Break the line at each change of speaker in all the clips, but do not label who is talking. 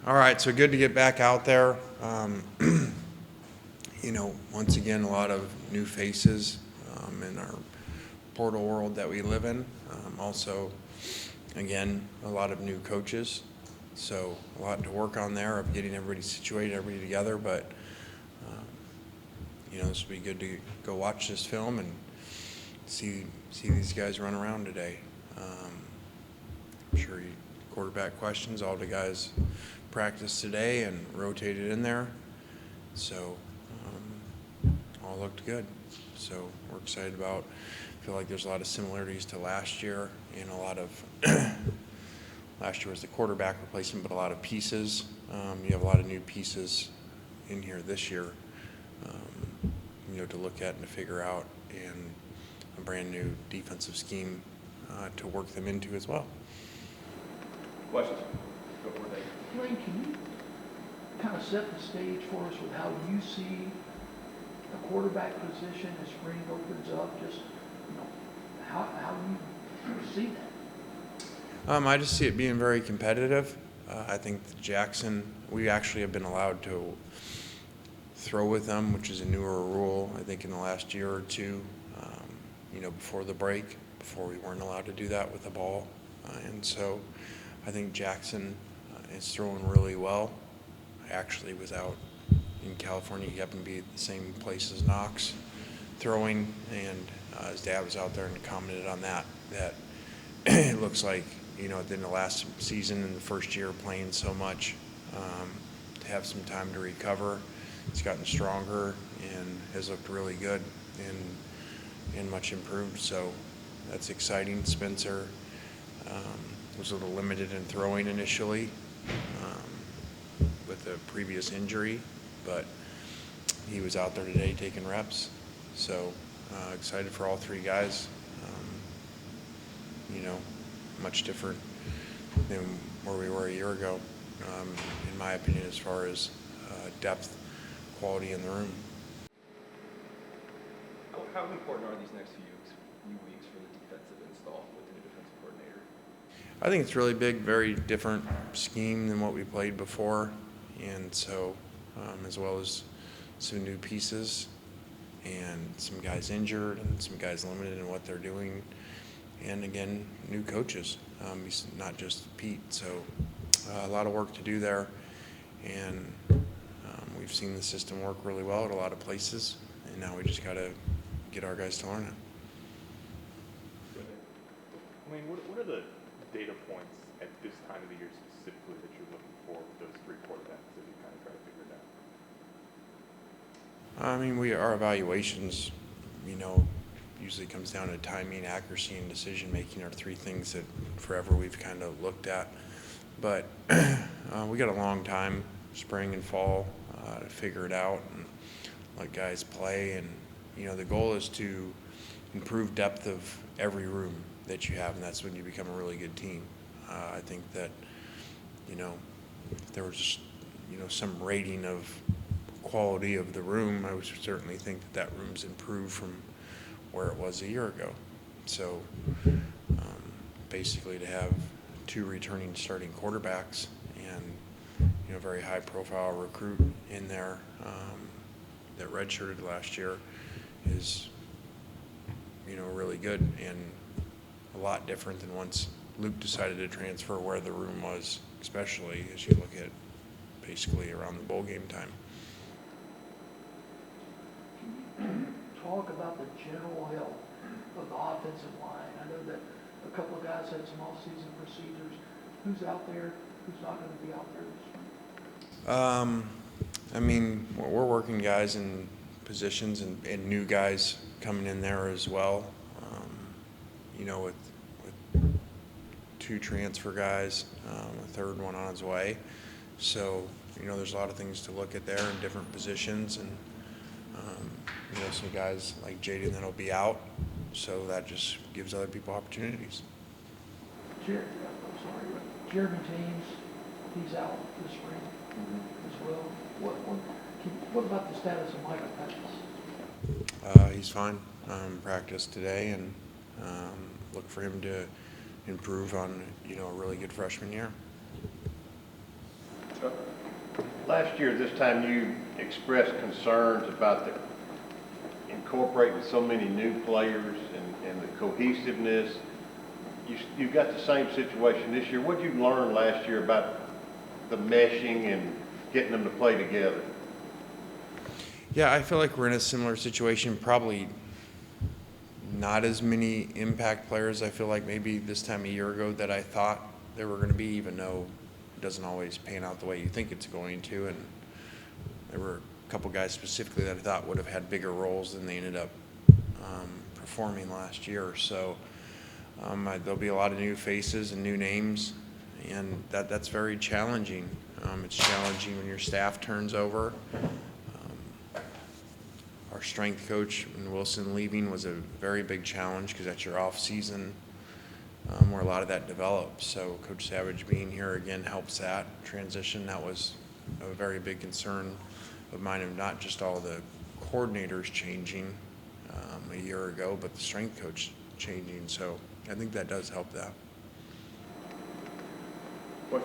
All right, so good to get back out there. Once again, a lot of new faces in our portal world that we live in. Also, again, a lot of new coaches. So a lot to work on there of getting everybody situated, everybody together. But, this will be good to go watch this film and see these guys run around today. I'm sure quarterback questions, all the guys practiced today and rotated in there. So all looked good. So we're excited about, I feel like there's a lot of similarities to last year and a lot of, last year was the quarterback replacement, but a lot of pieces. You have a lot of new pieces in here this year, to look at and to figure out, and a brand new defensive scheme to work them into as well.
Questions? Go for it, Dave.
Dwayne, can you kind of set the stage for us with how you see the quarterback position as spring opens up? Just, how you see that?
I just see it being very competitive. I think that Jackson, we actually have been allowed to throw with them, which is a newer rule, I think, in the last year or two, before the break, before we weren't allowed to do that with the ball. And so I think Jackson is throwing really well. I actually was out in California. He happened to be at the same place as Knox throwing, and his dad was out there and commented on that it looks like, in the last season and the first year playing so much, to have some time to recover. He's gotten stronger and has looked really good and much improved. So that's exciting. Spencer was a little limited in throwing initially with a previous injury, but he was out there today taking reps. So excited for all three guys. Much different than where we were a year ago, in my opinion, as far as depth, quality in the room.
How important are these next few weeks for the defensive install with the new defensive coordinator?
I think it's really big, very different scheme than what we played before, and so as well as some new pieces and some guys injured and some guys limited in what they're doing, and again, new coaches. He's not just Pete, so a lot of work to do there, and we've seen the system work really well at a lot of places, and now we just got to get our guys to learn it.
I mean, what are the data points at this time of the year specifically that you're looking for with those three quarterbacks as you kind of try to figure it out?
I mean, our evaluations, usually comes down to timing, accuracy, and decision making are three things that forever we've kind of looked at. But we got a long time, spring and fall, to figure it out and let guys play. And the goal is to improve depth of every room that you have, and that's when you become a really good team. I think that if there was just some rating of quality of the room, I would certainly think that room's improved from where it was a year ago. So basically to have two returning starting quarterbacks and a very high profile recruit in there that redshirted last year is really good and a lot different than once Luke decided to transfer where the room was, especially as you look at basically around the bowl game time.
Can you talk about the general health of the offensive line? I know that a couple of guys had some off-season procedures. Who's out there? Who's not going to be out there this spring?
I mean, we're working guys in positions and new guys coming in there as well. With two transfer guys, a third one on his way. So, there's a lot of things to look at there in different positions, and some guys like Jaden that'll be out. So that just gives other people opportunities.
Jeremy James, he's out this spring as well. What about the status of Michael Pettis?
He's fine. Practiced today, and look for him to improve on a really good freshman year.
Last year, this time, you expressed concerns about the incorporating so many new players and the cohesiveness. You've got the same situation this year. What did you learn last year about the meshing and getting them to play together?
Yeah, I feel like we're in a similar situation. Probably not as many impact players, I feel like, maybe this time a year ago that I thought there were going to be, even though it doesn't always pan out the way you think it's going to. And there were a couple guys specifically that I thought would have had bigger roles than they ended up performing last year. So there'll be a lot of new faces and new names, and that's very challenging. It's challenging when your staff turns over. Our strength coach, when Wilson leaving, was a very big challenge because that's your off season where a lot of that develops. So Coach Savage being here again helps that transition. That was a very big concern of mine, of not just all the coordinators changing a year ago, but the strength coach changing. So I think that does help that.
We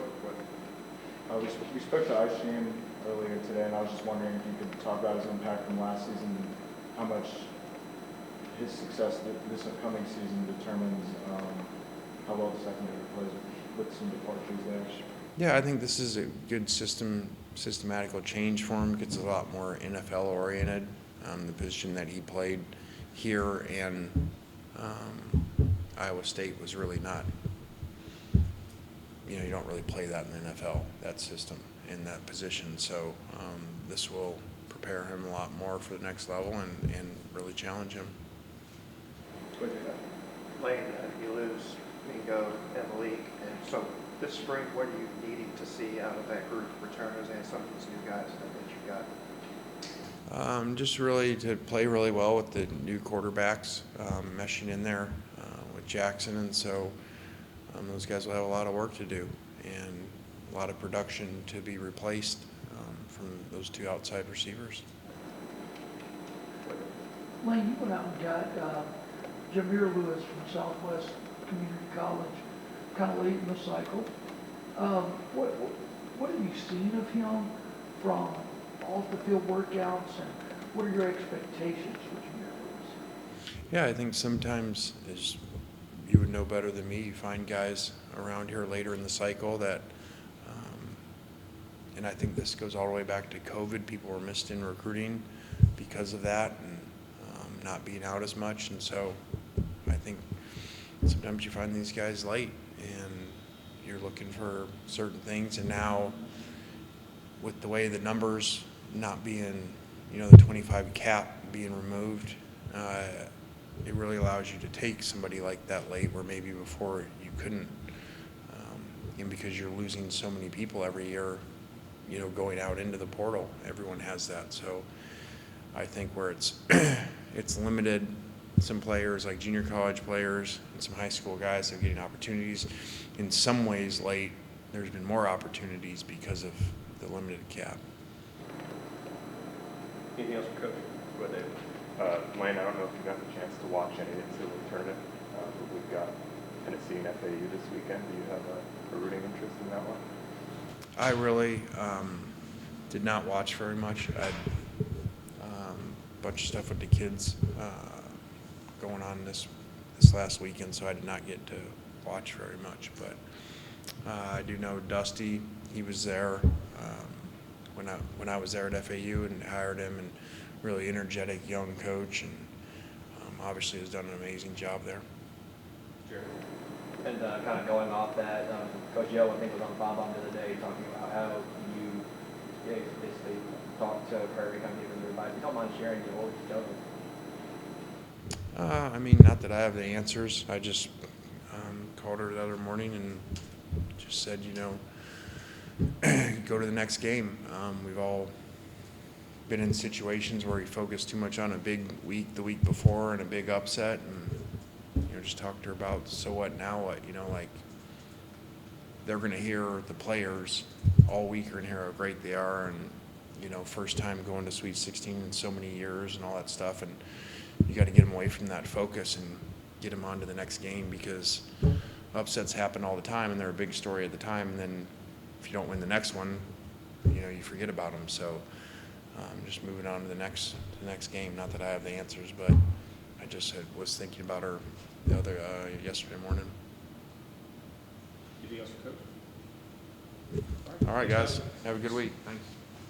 spoke to Aishin earlier today, and I was just wondering if you could talk about his impact from last season, and how much his success this upcoming season determines how well the secondary plays with some departures there.
Yeah, I think this is a good systematical change for him. Gets a lot more NFL oriented. The position that he played here and Iowa State was really not, you don't really play that in the NFL, that system in that position. So this will prepare him a lot more for the next level and really challenge him.
Lane, you lose Mingo and Malik, and so this spring, what are you needing to see out of that group of returners and some of these new guys that you got?
Just really to play really well with the new quarterbacks, meshing in there with Jackson, and so those guys will have a lot of work to do and a lot of production to be replaced from those two outside receivers.
Lane, you went out and got Jameer Lewis from Southwest Community College kind of late in the cycle. What have you seen of him from off the field workouts, and what are your expectations for Jameer Lewis?
Yeah, I think sometimes, as you would know better than me, you find guys around here later in the cycle that, and I think this goes all the way back to COVID, people were missed in recruiting because of that and not being out as much. And so I think sometimes you find these guys late and you're looking for certain things. And now with the way the numbers not being, the 25 cap being removed, it really allows you to take somebody like that late where maybe before you couldn't, and because you're losing so many people every year, going out into the portal. Everyone has that. So I think where it's it's limited, some players like junior college players and some high school guys are getting opportunities. In some ways late, there's been more opportunities because of the limited cap.
Anything else for Coach?
Go ahead, David. Lane, I don't know if you got the chance to watch any NCAA tournament, but we've got Tennessee and FAU this weekend. Do you have a rooting interest in that one?
I really did not watch very much. I had a bunch of stuff with the kids going on this last weekend, so I did not get to watch very much. But I do know Dusty. He was there when I was there at FAU and hired him, and really energetic young coach, and obviously has done an amazing job there.
Sure.
And kind of going off that, Coach Yo, I think, was on the Bob the other day talking about how you basically talked to Kirby, kind of giving him advice. You don't mind sharing your old stuff?
I mean, not that I have the answers. I just called her the other morning and just said, go to the next game. We've all been in situations where we focus too much on a big week the week before and a big upset, and just talk to her about, so what, now what, like they're going to hear the players all week are going to hear how great they are, and first time going to Sweet 16 in so many years and all that stuff, and you got to get them away from that focus and get them on to the next game, because upsets happen all the time and they're a big story at the time, and then if you don't win the next one, you forget about them. So just moving on to the next game. Not that I have the answers, but I just was thinking about her yesterday morning.
Anything else for Coach?
All right, guys. Have a good week. Thanks.